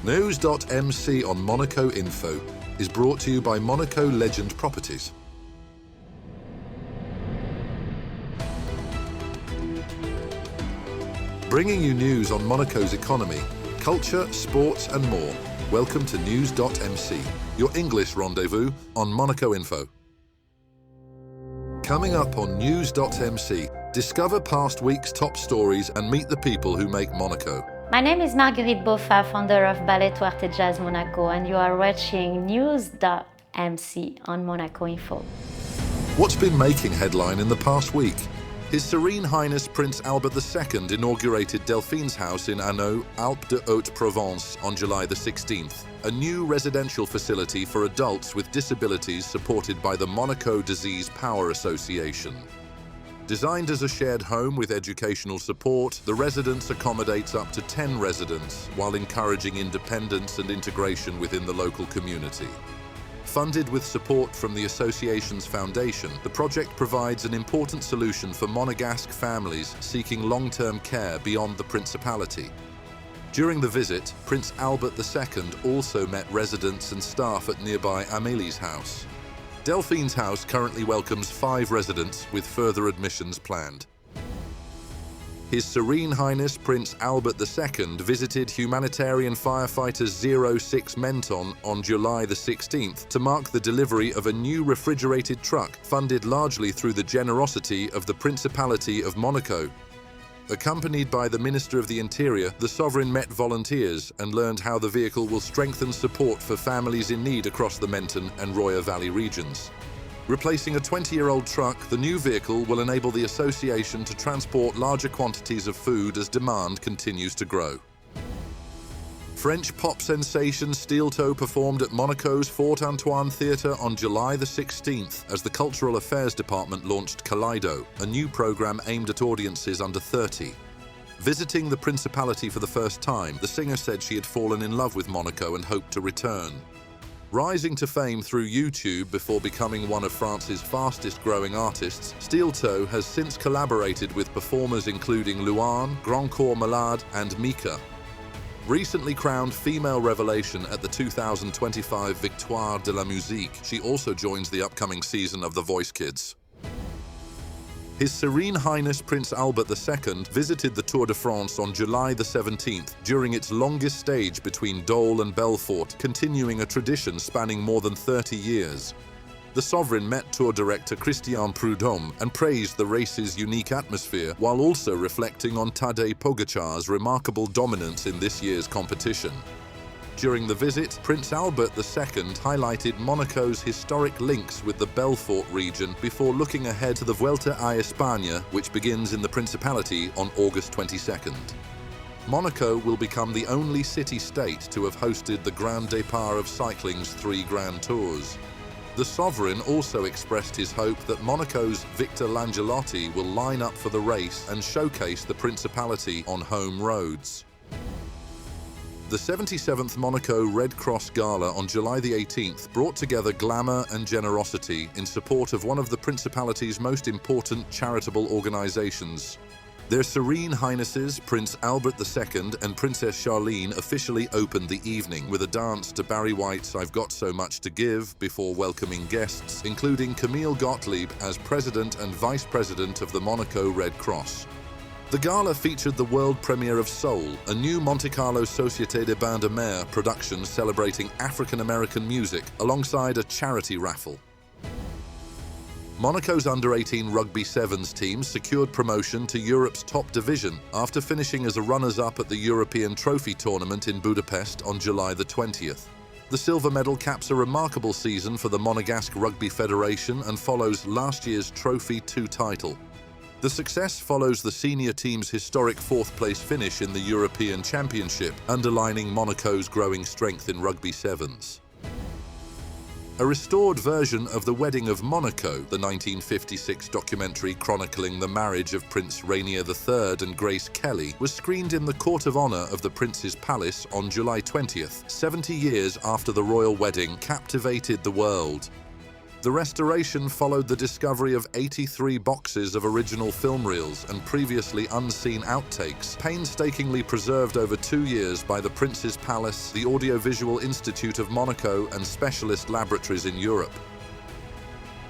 NEWS.MC on Monaco Info is brought to you by Monaco Legend Properties. Bringing you news on Monaco's economy, culture, sports and more. Welcome to NEWS.MC, your English rendezvous on Monaco Info. Coming up on NEWS.MC, discover past week's top stories and meet the people who make Monaco. My name is Marguerite Boffa, founder of Ballet Arte Jazz Monaco, and you are watching NEWS.MC on Monaco Info. What's been making headline in the past week? His Serene Highness Prince Albert II inaugurated Delphine's house in Annot, Alpes-de-Haute-Provence on July the 16th, a new residential facility for adults with disabilities supported by the Monaco Disease Power Association. Designed as a shared home with educational support, the residence accommodates up to 10 residents while encouraging independence and integration within the local community. Funded with support from the association's foundation, the project provides an important solution for Monegasque families seeking long-term care beyond the Principality. During the visit, Prince Albert II also met residents and staff at nearby Amélie's house. Delphine's house currently welcomes 5 residents with further admissions planned. His Serene Highness Prince Albert II visited Humanitarian Firefighters 06 Menton on July the 16th to mark the delivery of a new refrigerated truck funded largely through the generosity of the Principality of Monaco. Accompanied by the Minister of the Interior, the Sovereign met volunteers and learned how the vehicle will strengthen support for families in need across the Menton and Roya Valley regions. Replacing a 20-year-old truck, the new vehicle will enable the association to transport larger quantities of food as demand continues to grow. French pop sensation Steel Toe performed at Monaco's Fort Antoine Theatre on July the 16th as the Cultural Affairs Department launched Kaleido, a new program aimed at audiences under 30. Visiting the Principality for the first time, the singer said she had fallen in love with Monaco and hoped to return. Rising to fame through YouTube before becoming one of France's fastest-growing artists, Steel Toe has since collaborated with performers including Luan, Grand Corps Malade and Mika. Recently crowned female revelation at the 2025 Victoire de la Musique, she also joins the upcoming season of The Voice Kids. His Serene Highness Prince Albert II visited the Tour de France on July the 17th during its longest stage between Dole and Belfort, continuing a tradition spanning more than 30 years. The Sovereign met Tour director Christian Prudhomme and praised the race's unique atmosphere while also reflecting on Tadej Pogačar's remarkable dominance in this year's competition. During the visit, Prince Albert II highlighted Monaco's historic links with the Belfort region before looking ahead to the Vuelta a España, which begins in the Principality on August 22nd. Monaco will become the only city-state to have hosted the Grand Départ of cycling's 3 Grand Tours. The Sovereign also expressed his hope that Monaco's Victor Langelotti will line up for the race and showcase the Principality on home roads. The 77th Monaco Red Cross Gala on July the 18th brought together glamour and generosity in support of one of the Principality's most important charitable organizations. Their Serene Highnesses, Prince Albert II and Princess Charlene officially opened the evening with a dance to Barry White's I've Got So Much to Give before welcoming guests, including Camille Gottlieb as President and Vice President of the Monaco Red Cross. The gala featured the world premiere of Soul, a new Monte Carlo Société des Bains de Mer production celebrating African-American music alongside a charity raffle. Monaco's under-18 Rugby Sevens team secured promotion to Europe's top division after finishing as a runners-up at the European Trophy Tournament in Budapest on July the 20th. The silver medal caps a remarkable season for the Monegasque Rugby Federation and follows last year's Trophy 2 title. The success follows the senior team's historic 4th-place finish in the European Championship, underlining Monaco's growing strength in Rugby Sevens. A restored version of The Wedding of Monaco, the 1956 documentary chronicling the marriage of Prince Rainier III and Grace Kelly, was screened in the Court of Honour of the Prince's Palace on July 20th, 70 years after the royal wedding captivated the world. The restoration followed the discovery of 83 boxes of original film reels and previously unseen outtakes, painstakingly preserved over 2 years by the Prince's Palace, the Audiovisual Institute of Monaco, and specialist laboratories in Europe.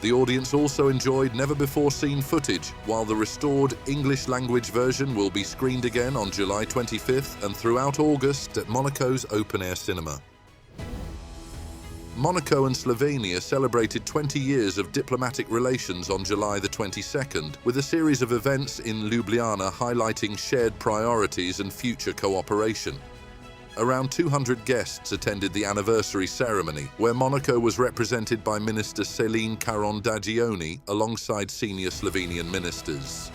The audience also enjoyed never-before-seen footage, while the restored English-language version will be screened again on July 25th and throughout August at Monaco's open-air cinema. Monaco and Slovenia celebrated 20 years of diplomatic relations on July the 22nd, with a series of events in Ljubljana highlighting shared priorities and future cooperation. Around 200 guests attended the anniversary ceremony, where Monaco was represented by Minister Celine Caron-Dagioni alongside senior Slovenian ministers.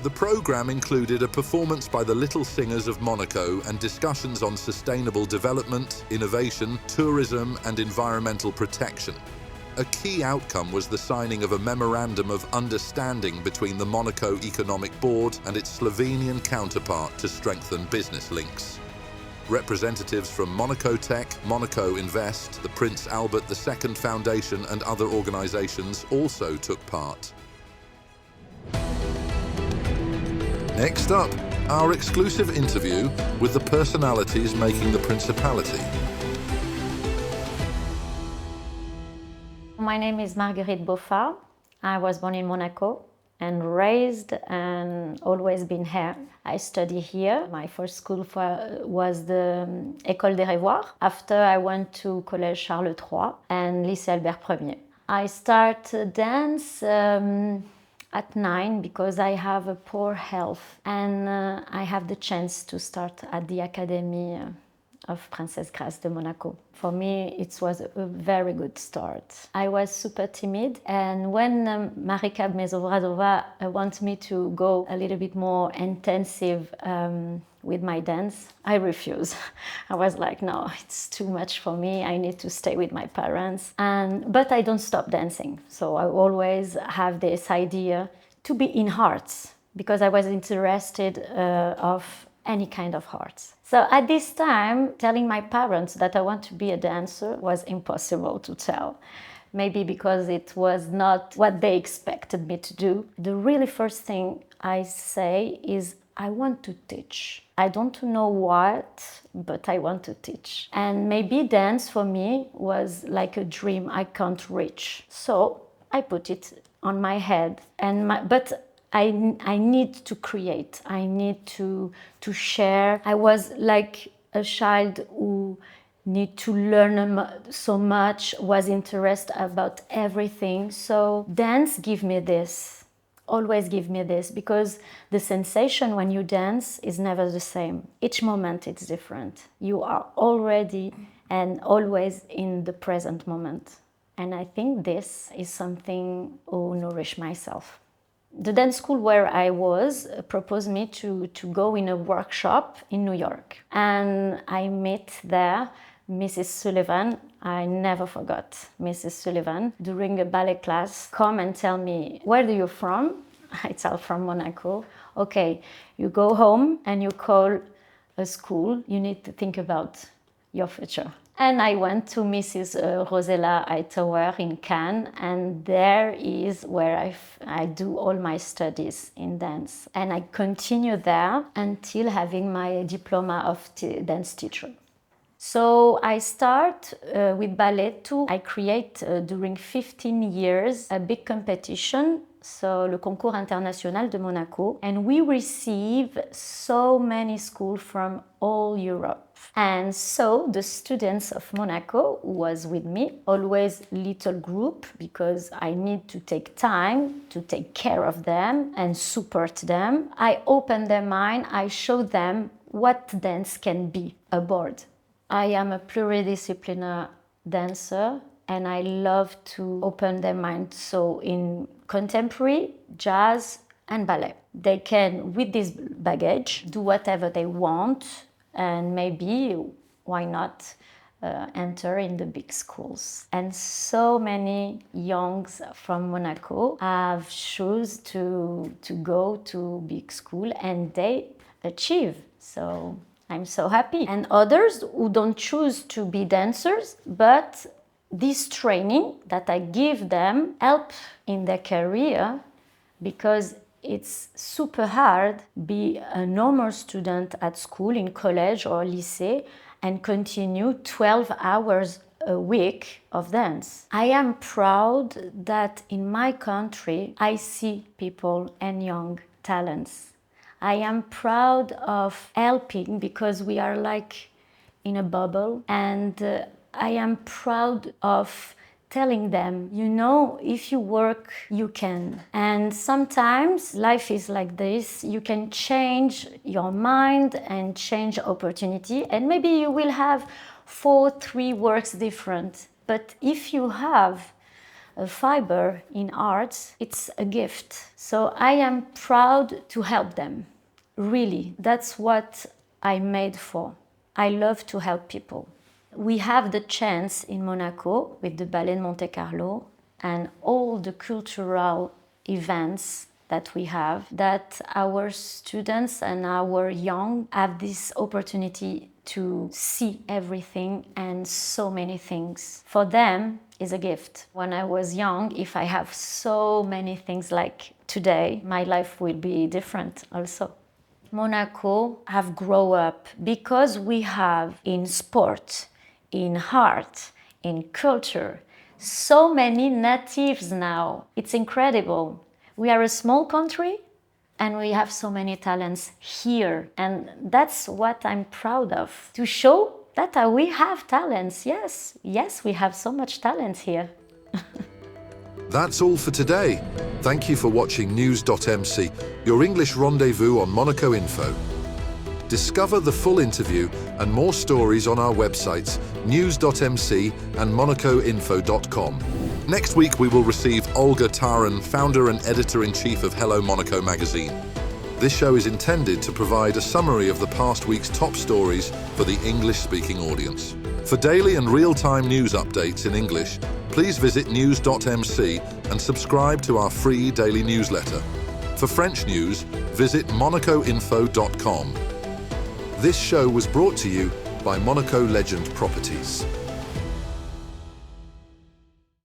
The programme included a performance by the Little Singers of Monaco and discussions on sustainable development, innovation, tourism and environmental protection. A key outcome was the signing of a memorandum of understanding between the Monaco Economic Board and its Slovenian counterpart to strengthen business links. Representatives from Monaco Tech, Monaco Invest, the Prince Albert II Foundation and other organisations also took part. Next up, our exclusive interview with the personalities making the Principality. My name is Marguerite Boffa. I was born in Monaco and raised and always been here. I study here. My first school was the École des Revoirs. After I went to Collège Charles III and Lycée Albert I. I started dance at 9 because I have a poor health, and I have the chance to start at the Academy of Princess Grace de Monaco. For me, it was a very good start. I was super timid, and when Marika Bmezovradova wanted me to go a little bit more intensive with my dance, I refused. I was like, no, it's too much for me. I need to stay with my parents. But I don't stop dancing. So I always have this idea to be in arts, because I was interested of any kind of arts. So at this time, telling my parents that I want to be a dancer was impossible to tell. Maybe because it was not what they expected me to do. The really first thing I say is, I want to teach. I don't know what, but I want to teach. And maybe dance for me was like a dream I can't reach. So I put it on my head. But I need to create. I need to share. I was like a child who need to learn so much, was interested about everything. So dance give me this. Always give me this, because the sensation when you dance is never the same. Each moment it's different. You are already and always in the present moment. And I think this is something who nourish myself. The dance school where I was proposed me to go in a workshop in New York. And I met there Mrs. Sullivan. I never forgot Mrs. Sullivan. During a ballet class, come and tell me, where are you from? I tell from Monaco. Okay, you go home and you call a school. You need to think about your future. And I went to Mrs. Rosella Hightower in Cannes, and there is where I do all my studies in dance. And I continue there until having my diploma of dance teacher. So I start with ballet too. I create during 15 years a big competition, so le Concours International de Monaco, and we receive so many schools from all Europe. And so the students of Monaco who was with me, always little group, because I need to take time to take care of them and support them. I open their mind, I show them what dance can be aboard. I am a pluridisciplinary dancer, and I love to open their mind. So in contemporary, jazz and ballet, they can, with this baggage, do whatever they want, and maybe, why not, enter in the big schools. And so many youngs from Monaco have chosen to go to big school, and they achieve. So I'm so happy. And others who don't choose to be dancers, but This training that I give them help in their career, because it's super hard be a normal student at school, in college or lycée, and continue 12 hours a week of dance. I am proud that in my country I see people and young talents. I am proud of helping, because we are like in a bubble, and I am proud of telling them, you know, if you work, you can. And sometimes life is like this. You can change your mind and change opportunity, and maybe you will have 4-3 works different. But if you have a fiber in arts, it's a gift. So I am proud to help them. Really, that's what I'm made for. I love to help people. We have the chance in Monaco with the Ballet de Monte Carlo and all the cultural events that we have, that our students and our young have this opportunity to see everything and so many things. For them, is a gift. When I was young, if I have so many things like today, my life will be different also. Monaco have grown up because we have in sport, in art, in culture, so many natives now. It's incredible. We are a small country and we have so many talents here. And that's what I'm proud of, to show that we have talents. Yes, we have so much talent here. That's all for today. Thank you for watching NEWS.MC, your English rendezvous on Monaco Info. Discover the full interview and more stories on our websites, NEWS.MC and MonacoInfo.com. Next week we will receive Olga Taran, founder and editor-in-chief of Hello Monaco magazine. This show is intended to provide a summary of the past week's top stories for the English-speaking audience. For daily and real-time news updates in English, please visit news.mc and subscribe to our free daily newsletter. For French news, visit MonacoInfo.com. This show was brought to you by Monaco Legend Properties.